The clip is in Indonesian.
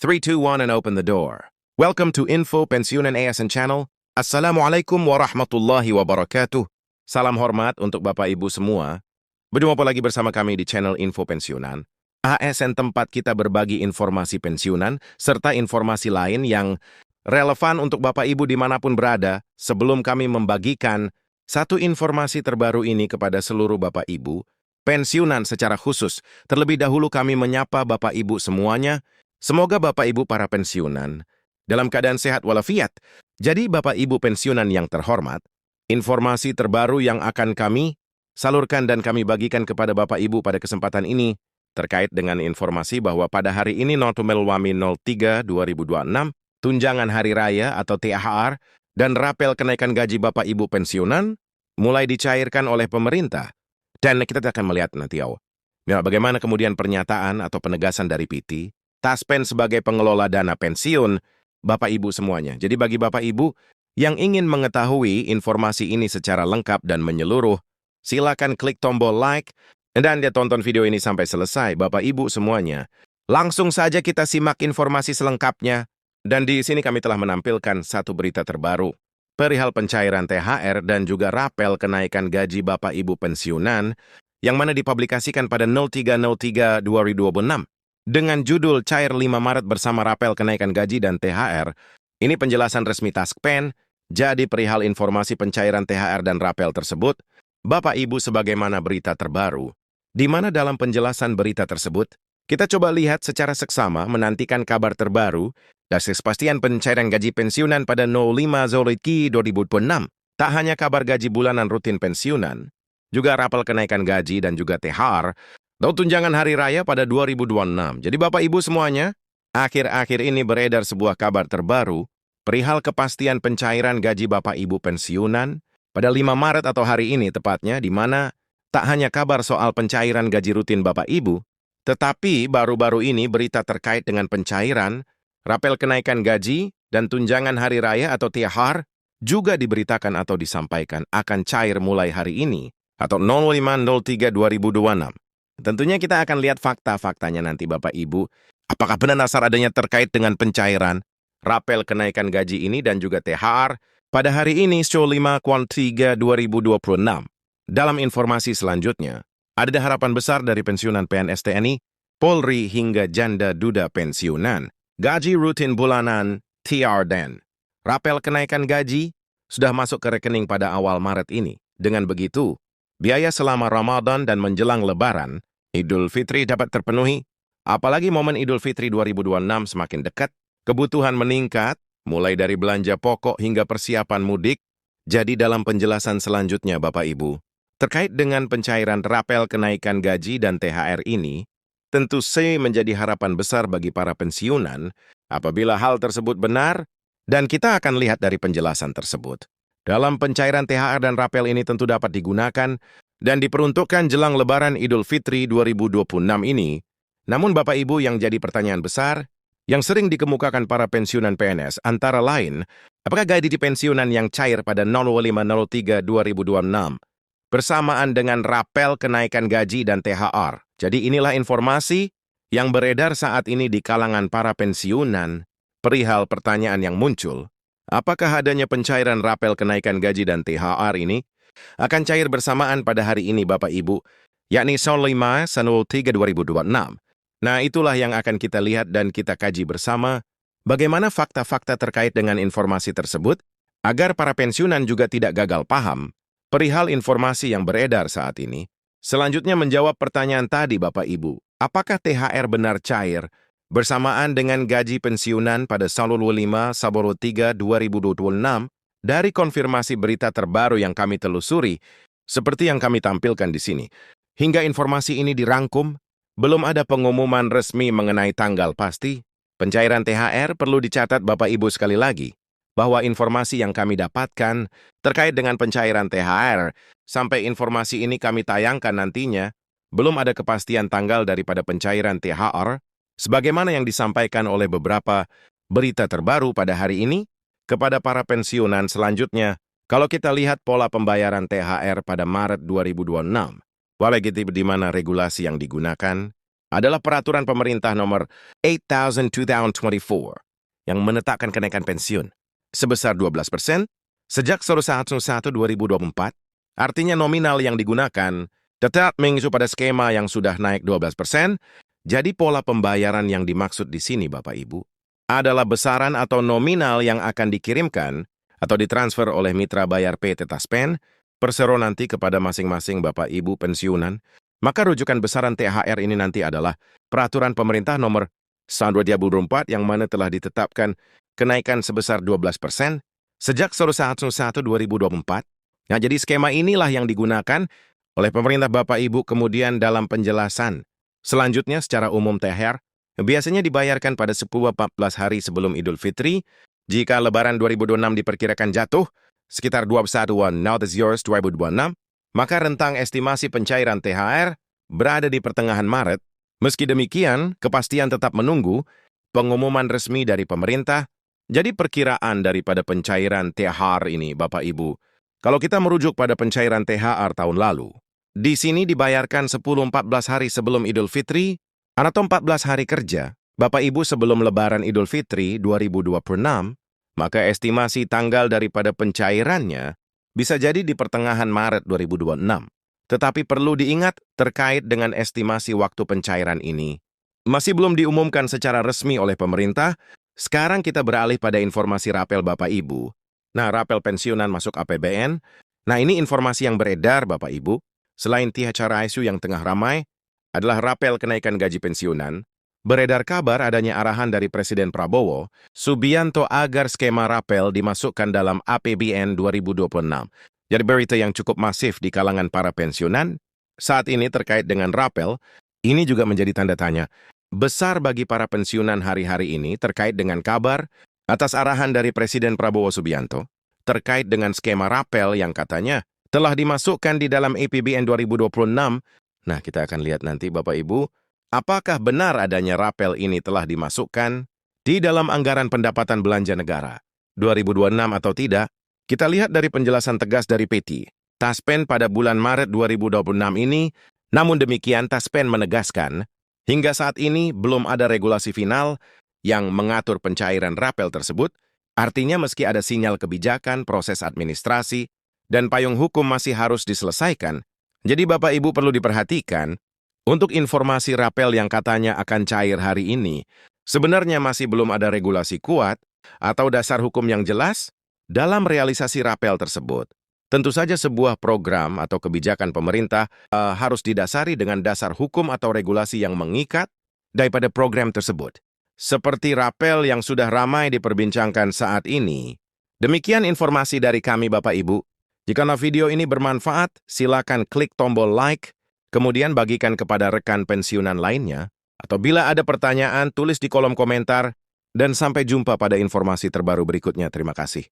3, 2, 1 and open the door. Welcome to Info Pensiunan ASN Channel. Assalamualaikum warahmatullahi wabarakatuh. Salam hormat untuk Bapak Ibu semua. Berjumpa lagi bersama kami di channel Info Pensiunan. ASN tempat kita berbagi informasi pensiunan serta informasi lain yang relevan untuk Bapak Ibu dimanapun berada. Sebelum kami membagikan satu informasi terbaru ini kepada seluruh Bapak Ibu, pensiunan secara khusus, terlebih dahulu kami menyapa Bapak Ibu semuanya. Semoga Bapak Ibu para pensiunan dalam keadaan sehat walafiat. Jadi Bapak Ibu pensiunan yang terhormat, informasi terbaru yang akan kami salurkan dan kami bagikan kepada Bapak Ibu pada kesempatan ini terkait dengan informasi bahwa pada hari ini Notumel Wami 03-2026, tunjangan hari raya atau THR dan rapel kenaikan gaji Bapak Ibu pensiunan mulai dicairkan oleh pemerintah. Dan kita akan melihat nanti bagaimana kemudian pernyataan atau penegasan dari PT Taspen sebagai pengelola dana pensiun Bapak Ibu semuanya. Jadi bagi Bapak Ibu yang ingin mengetahui informasi ini secara lengkap dan menyeluruh, silakan klik tombol like dan tonton video ini sampai selesai Bapak Ibu semuanya. Langsung saja kita simak informasi selengkapnya. Dan di sini kami telah menampilkan satu berita terbaru perihal pencairan THR dan juga rapel kenaikan gaji Bapak Ibu pensiunan yang mana dipublikasikan pada 03/03/2026. Dengan judul Cair 5 Maret bersama rapel kenaikan gaji dan THR, ini penjelasan resmi Taspen, jadi perihal informasi pencairan THR dan rapel tersebut, Bapak Ibu sebagaimana berita terbaru, di mana dalam penjelasan berita tersebut, kita coba lihat secara seksama menantikan kabar terbaru dari kepastian pencairan gaji pensiunan pada 05 Zulhijjah 2026. Tak hanya kabar gaji bulanan rutin pensiunan, juga rapel kenaikan gaji dan juga THR, atau tunjangan hari raya pada 2026. Jadi Bapak Ibu semuanya, akhir-akhir ini beredar sebuah kabar terbaru perihal kepastian pencairan gaji Bapak Ibu pensiunan pada 5 Maret atau hari ini tepatnya, di mana tak hanya kabar soal pencairan gaji rutin Bapak Ibu, tetapi baru-baru ini berita terkait dengan pencairan, rapel kenaikan gaji, dan tunjangan hari raya atau THR juga diberitakan atau disampaikan akan cair mulai hari ini atau 05/03/2026. Tentunya kita akan lihat fakta-faktanya nanti Bapak Ibu. Apakah benar dasar adanya terkait dengan pencairan, rapel kenaikan gaji ini dan juga THR pada hari ini 05/03/2026. Dalam informasi selanjutnya, ada harapan besar dari pensiunan PNS TNI, Polri hingga janda duda pensiunan. Gaji rutin bulanan, THR dan rapel kenaikan gaji sudah masuk ke rekening pada awal Maret ini. Dengan begitu, biaya selama Ramadan dan menjelang Lebaran, Idul Fitri dapat terpenuhi. Apalagi momen Idul Fitri 2026 semakin dekat, kebutuhan meningkat, mulai dari belanja pokok hingga persiapan mudik. Jadi dalam penjelasan selanjutnya Bapak Ibu, terkait dengan pencairan rapel kenaikan gaji dan THR ini, tentu saja menjadi harapan besar bagi para pensiunan apabila hal tersebut benar, dan kita akan lihat dari penjelasan tersebut. Dalam pencairan THR dan rapel ini tentu dapat digunakan dan diperuntukkan jelang Lebaran Idul Fitri 2026 ini. Namun Bapak Ibu yang jadi pertanyaan besar, yang sering dikemukakan para pensiunan PNS antara lain, apakah gaji di pensiunan yang cair pada 05/03/2026 bersamaan dengan rapel kenaikan gaji dan THR? Jadi inilah informasi yang beredar saat ini di kalangan para pensiunan perihal pertanyaan yang muncul. Apakah adanya pencairan rapel kenaikan gaji dan THR ini akan cair bersamaan pada hari ini Bapak Ibu, yakni 05/03/2026. Nah, itulah yang akan kita lihat dan kita kaji bersama bagaimana fakta-fakta terkait dengan informasi tersebut agar para pensiunan juga tidak gagal paham perihal informasi yang beredar saat ini. Selanjutnya menjawab pertanyaan tadi Bapak Ibu, apakah THR benar cair bersamaan dengan gaji pensiunan pada 05/03/2026? Dari konfirmasi berita terbaru yang kami telusuri, seperti yang kami tampilkan di sini, hingga informasi ini dirangkum, belum ada pengumuman resmi mengenai tanggal pasti. Pencairan THR perlu dicatat Bapak Ibu sekali lagi, bahwa informasi yang kami dapatkan terkait dengan pencairan THR, sampai informasi ini kami tayangkan nantinya, belum ada kepastian tanggal daripada pencairan THR, sebagaimana yang disampaikan oleh beberapa berita terbaru pada hari ini, kepada para pensiunan selanjutnya. Kalau kita lihat pola pembayaran THR pada Maret 2026, apalagi di mana regulasi yang digunakan, adalah peraturan pemerintah nomor 8000 2024 yang menetapkan kenaikan pensiun sebesar 12% sejak 1/1/2024. Artinya nominal yang digunakan tetap mengacu pada skema yang sudah naik 12%. Jadi pola pembayaran yang dimaksud di sini Bapak Ibu adalah besaran atau nominal yang akan dikirimkan atau ditransfer oleh mitra bayar PT Taspen persero nanti kepada masing-masing Bapak Ibu pensiunan. Maka rujukan besaran THR ini nanti adalah peraturan pemerintah nomor 1/2024 yang mana telah ditetapkan kenaikan sebesar 12% sejak 1/1/2024. Nah, jadi skema inilah yang digunakan oleh pemerintah Bapak Ibu kemudian dalam penjelasan. Selanjutnya secara umum THR biasanya dibayarkan pada 10-14 hari sebelum Idul Fitri. Jika Lebaran 2026 diperkirakan jatuh sekitar 21 Now This Yours 2026, maka rentang estimasi pencairan THR berada di pertengahan Maret. Meski demikian, kepastian tetap menunggu pengumuman resmi dari pemerintah. Jadi perkiraan daripada pencairan THR ini, Bapak Ibu, kalau kita merujuk pada pencairan THR tahun lalu, di sini dibayarkan 10-14 hari sebelum Idul Fitri, atau 14 hari kerja, Bapak Ibu sebelum Lebaran Idul Fitri 2026, maka estimasi tanggal daripada pencairannya bisa jadi di pertengahan Maret 2026. Tetapi perlu diingat terkait dengan estimasi waktu pencairan ini. Masih belum diumumkan secara resmi oleh pemerintah. Sekarang kita beralih pada informasi rapel Bapak Ibu. Nah, rapel pensiunan masuk APBN. Nah, ini informasi yang beredar Bapak Ibu. Selain acara isu yang tengah ramai, adalah rapel kenaikan gaji pensiunan. Beredar kabar adanya arahan dari Presiden Prabowo Subianto agar skema rapel dimasukkan dalam APBN 2026. Jadi berita yang cukup masif di kalangan para pensiunan saat ini terkait dengan rapel, ini juga menjadi tanda tanya besar bagi para pensiunan hari-hari ini terkait dengan kabar atas arahan dari Presiden Prabowo Subianto terkait dengan skema rapel yang katanya telah dimasukkan di dalam APBN 2026. Nah, kita akan lihat nanti Bapak Ibu, apakah benar adanya rapel ini telah dimasukkan di dalam anggaran pendapatan belanja negara 2026 atau tidak? Kita lihat dari penjelasan tegas dari PT Taspen pada bulan Maret 2026 ini. Namun demikian, Taspen menegaskan, hingga saat ini belum ada regulasi final yang mengatur pencairan rapel tersebut. Artinya meski ada sinyal kebijakan, proses administrasi, dan payung hukum masih harus diselesaikan. Jadi Bapak Ibu perlu diperhatikan, untuk informasi rapel yang katanya akan cair hari ini, sebenarnya masih belum ada regulasi kuat atau dasar hukum yang jelas dalam realisasi rapel tersebut. Tentu saja sebuah program atau kebijakan pemerintah harus didasari dengan dasar hukum atau regulasi yang mengikat daripada program tersebut. Seperti rapel yang sudah ramai diperbincangkan saat ini. Demikian informasi dari kami Bapak Ibu. Jika video ini bermanfaat, silakan klik tombol like, kemudian bagikan kepada rekan pensiunan lainnya. Atau bila ada pertanyaan, tulis di kolom komentar. Dan sampai jumpa pada informasi terbaru berikutnya. Terima kasih.